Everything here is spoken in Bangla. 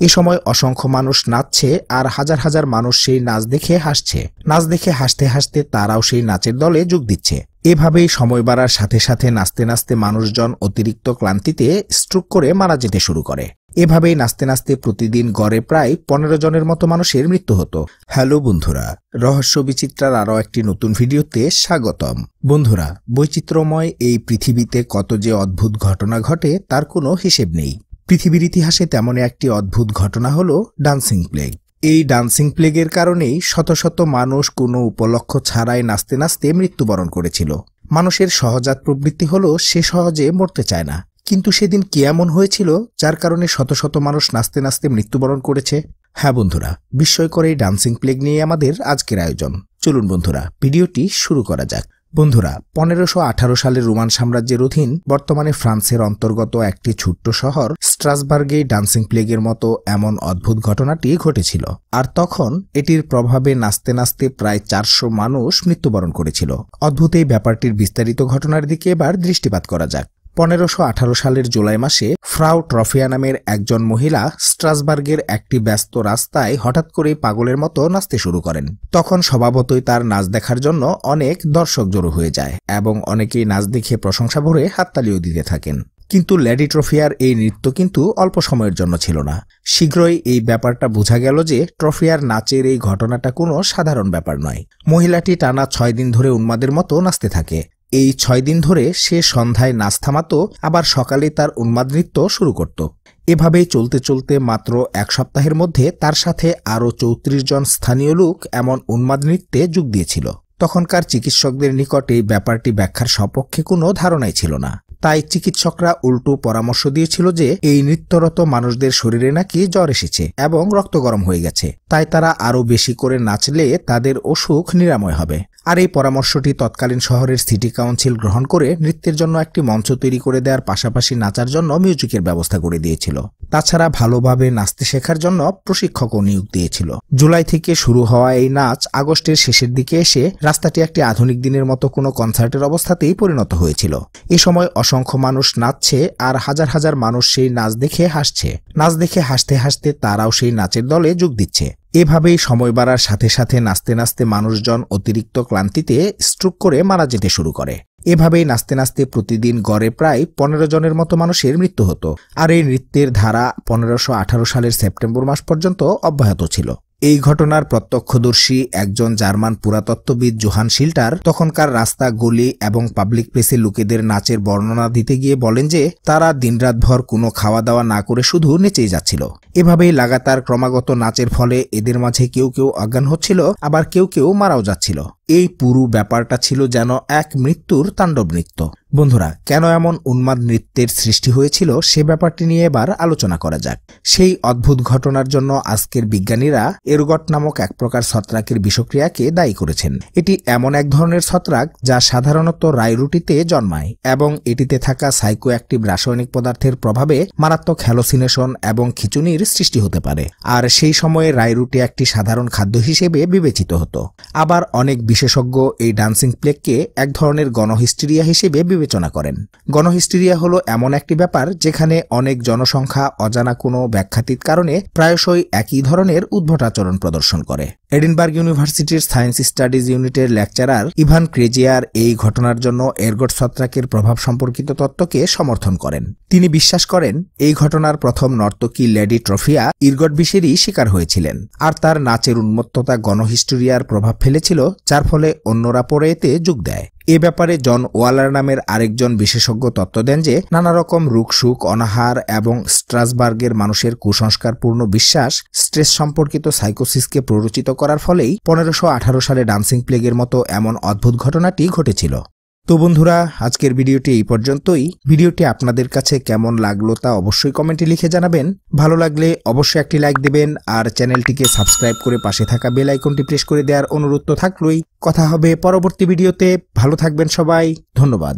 এ সময় অসংখ্য মানুষ নাচছে আর হাজার হাজার মানুষ সেই নাচ দেখে হাসছে। নাচ দেখে হাসতে হাসতে তারাও সেই নাচের দলে যোগ দিচ্ছে। এভাবেই সময় বাড়ার সাথে সাথে নাচতে নাচতে মানুষজন অতিরিক্ত ক্লান্তিতে স্ট্রোক করে মারা যেতে শুরু করে। এভাবেই নাচতে নাচতে প্রতিদিন গড়ে প্রায় 15 জনের মতো মানুষের মৃত্যু হতো। হ্যালো বন্ধুরা, রহস্য বিচিত্রার আরও একটি নতুন ভিডিওতে স্বাগতম। বন্ধুরা, বৈচিত্র্যময় এই পৃথিবীতে কত যে অদ্ভুত ঘটনা ঘটে তার কোনো হিসেব নেই। পৃথিবীর ইতিহাসে তেমনই একটি অদ্ভুত ঘটনা হলো ডান্সিং প্লেগ। এই ডান্সিং প্লেগের কারণেই শত শত মানুষ কোনো উপলক্ষ ছাড়াই নাচতে নাচতে মৃত্যুবরণ করেছিল। মানুষের সহজাত প্রবৃত্তি হলো সে সহজে মরতে চায় না, কিন্তু সেদিন কি এমন হয়েছিল যার কারণে শত শত মানুষ নাচতে নাচতে মৃত্যুবরণ করেছে? হ্যাঁ বন্ধুরা, বিস্ময়কর এই ডান্সিং প্লেগ নিয়ে আমাদের আজকের আয়োজন। চলুন বন্ধুরা, ভিডিওটি শুরু করা যাক। বন্ধুরা, 1518 সালের রোমান সাম্রাজ্যের অধীন বর্তমানে ফ্রান্সের অন্তর্গত একটি ছোট্ট শহর স্ট্রাসবার্গে ডান্সিং প্লেগের মতো এমন অদ্ভুত ঘটনাটি ঘটেছিল। আর তখন এটির প্রভাবে নাচতে নাচতে প্রায় 400 মানুষ মৃত্যুবরণ করেছিল। অদ্ভুত এই ব্যাপারটির বিস্তারিত ঘটনার দিকে এবার দৃষ্টিপাত করা যাক। 1518 সালের জুলাই মাসে ফ্রাউ ট্রফিয়া নামের একজন মহিলা স্ট্রাসবার্গের একটি ব্যস্ত রাস্তায় হঠাৎ করেই পাগলের মতো নাচতে শুরু করেন। তখন স্বভাবতই তার নাচ দেখার জন্য অনেক দর্শক জড়ো হয়ে যায় এবং অনেকেই নাচ দেখে প্রশংসা ভরে হাততালিও দিতে থাকেন। কিন্তু লেডি ট্রফিয়ার এই নৃত্য কিন্তু অল্প সময়ের জন্য ছিল না। শীঘ্রই এই ব্যাপারটা বোঝা গেল যে ট্রফিয়ার নাচের এই ঘটনাটা কোনো সাধারণ ব্যাপার নয়। মহিলাটি টানা 6 দিন ধরে উন্মাদের মতো নাচতে থাকে। এই 6 দিন ধরে সে সন্ধ্যায় নাচ থামাতো, আবার সকালে তার উন্মাদ নৃত্য শুরু করত। এভাবেই চলতে চলতে মাত্র 1 সপ্তাহের মধ্যে তার সাথে আরও 34 জন স্থানীয় লোক এমন উন্মাদ নৃত্যে যোগ দিয়েছিল। তখনকার চিকিৎসকদের নিকট এই ব্যাপারটি ব্যাখ্যার সপক্ষে কোনো ধারণাই ছিল না। তাই চিকিৎসকরা উল্টো পরামর্শ দিয়েছিল যে এই নৃত্যরত মানুষদের শরীরে নাকি জ্বর এসেছে এবং রক্ত গরম হয়ে গেছে, তাই তারা আরও বেশি করে নাচলে তাদের অসুখ নিরাময় হবে। আর এই পরামর্শটি তৎকালীন শহরের সিটি কাউন্সিল গ্রহণ করে নৃত্যের জন্য একটি মঞ্চ তৈরি করে দেওয়ার পাশাপাশি নাচার জন্য মিউজিকের ব্যবস্থা করে দিয়েছিল। তাছাড়া ভালোভাবে নাচতে শেখার জন্য প্রশিক্ষকও নিয়োগ দিয়েছিল। জুলাই থেকে শুরু হওয়া এই নাচ আগস্টের শেষের দিকে এসে রাস্তাটি একটি আধুনিক দিনের মতো কোনো কনসার্টের অবস্থাতেই পরিণত হয়েছিল। এ সময় অসংখ্য মানুষ নাচছে আর হাজার হাজার মানুষ সেই নাচ দেখে হাসছে। নাচ দেখে হাসতে হাসতে তারাও সেই নাচের দলে যোগ দিচ্ছে। এভাবেই সময় বাড়ার সাথে সাথে নাচতে নাচতে মানুষজন অতিরিক্ত ক্লান্তিতে স্ট্রোক করে মারা যেতে শুরু করে। এভাবেই নাচতে নাচতে প্রতিদিন গড়ে প্রায় 15 জনের মতো মানুষের মৃত্যু হতো। আর এই নৃত্যের ধারা 1518 সালের সেপ্টেম্বর মাস পর্যন্ত অব্যাহত ছিল। এই ঘটনার প্রত্যক্ষদর্শী একজন জার্মান পুরাতত্ত্ববিদ জোহান শিল্টার তখনকার রাস্তা, গলি এবং পাবলিক প্লেসে লোকেদের নাচের বর্ণনা দিতে গিয়ে বলেন যে তারা দিনরাতভর কোনো খাওয়া দাওয়া না করে শুধু নেচেই যাচ্ছিল। এভাবেই লাগাতার ক্রমাগত নাচের ফলে এদের মাঝে কেউ কেউ অজ্ঞান হচ্ছিল, আবার কেউ কেউ মারাও যাচ্ছিল। এই পুরো ব্যাপারটা ছিল যেন এক মৃত্যুর তাণ্ডব নৃত্য। বন্ধুরা, কেন এমন উন্মাদ নৃত্যের সৃষ্টি হয়েছিল সে ব্যাপারটি নিয়ে এবার আলোচনা করা যাক। সেই অদ্ভুত ঘটনার জন্য আজকের বিজ্ঞানীরা এরগট নামক এক প্রকার ছত্রাকের বিষক্রিয়াকে দায়ী করেছেন। এটি এমন এক ধরনের ছত্রাক যা সাধারণত রাইরুটিতে জন্মায় এবং এটিতে থাকা সাইকোঅ্যাক্টিভ রাসায়নিক পদার্থের প্রভাবে মারাত্মক হ্যালোসিনেশন এবং খিঁচুনির সৃষ্টি হতে পারে। আর সেই সময়ে রাইরুটি একটি সাধারণ খাদ্য হিসেবে বিবেচিত হতো। আবার অনেক বিশেষজ্ঞ এই ডান্সিং প্লেগকে এক ধরনের গণহিস্টেরিয়া হিসেবে বিবেচনা করেন। গণহিস্টেরিয়া হলো এমন একটি ব্যাপার যেখানে অনেক জনসংখ্যা অজানা কোনো ব্যাখ্যাতীত কারণে প্রায়শই একই ধরনের উদ্ভট আচরণ প্রদর্শন করে। এডিনবার্গ ইউনিভার্সিটির সায়েন্স স্টাডিজ ইউনিটের লেকচারার ইভান ক্রেজিয়ার এই ঘটনার জন্য এরগট ছত্রাকের প্রভাব সম্পর্কিত তত্ত্বকে সমর্থন করেন। তিনি বিশ্বাস করেন এই ঘটনার প্রথম নর্তকী লেডি ট্রফিয়া ইরগট বিষেরই শিকার হয়েছিলেন, আর তার নাচের উন্মত্ততা গণহিস্টেরিয়ার প্রভাব ফেলেছিল, যার ফলে অন্যরা পরে এতে যোগ দেয়। এ ব্যাপারে জন ওয়ালার নামের আরেকজন বিশেষজ্ঞ তত্ত্ব দেন যে নানা রকম রোগসুখ, অনাহার এবং স্ট্রাসবার্গের মানুষের কুসংস্কারপূর্ণ বিশ্বাস স্ট্রেস সম্পর্কিত সাইকোসিসকে প্ররোচিত করার ফলেই 1518 সালে ডান্সিং প্লেগের মতো এমন অদ্ভুত ঘটনাটি ঘটেছিল। তো বন্ধুরা, আজকের ভিডিওটি এই পর্যন্তই। ভিডিওটি আপনাদের কাছে কেমন লাগলো তা অবশ্যই কমেন্টে লিখে জানাবেন। ভালো লাগলে অবশ্যই একটি লাইক দেবেন আর চ্যানেলটিকে সাবস্ক্রাইব করে পাশে থাকা বেল আইকনটি প্রেস করে দেওয়ার অনুরোধ তো থাকলোই। কথা হবে পরবর্তী ভিডিওতে। ভালো থাকবেন সবাই, ধন্যবাদ।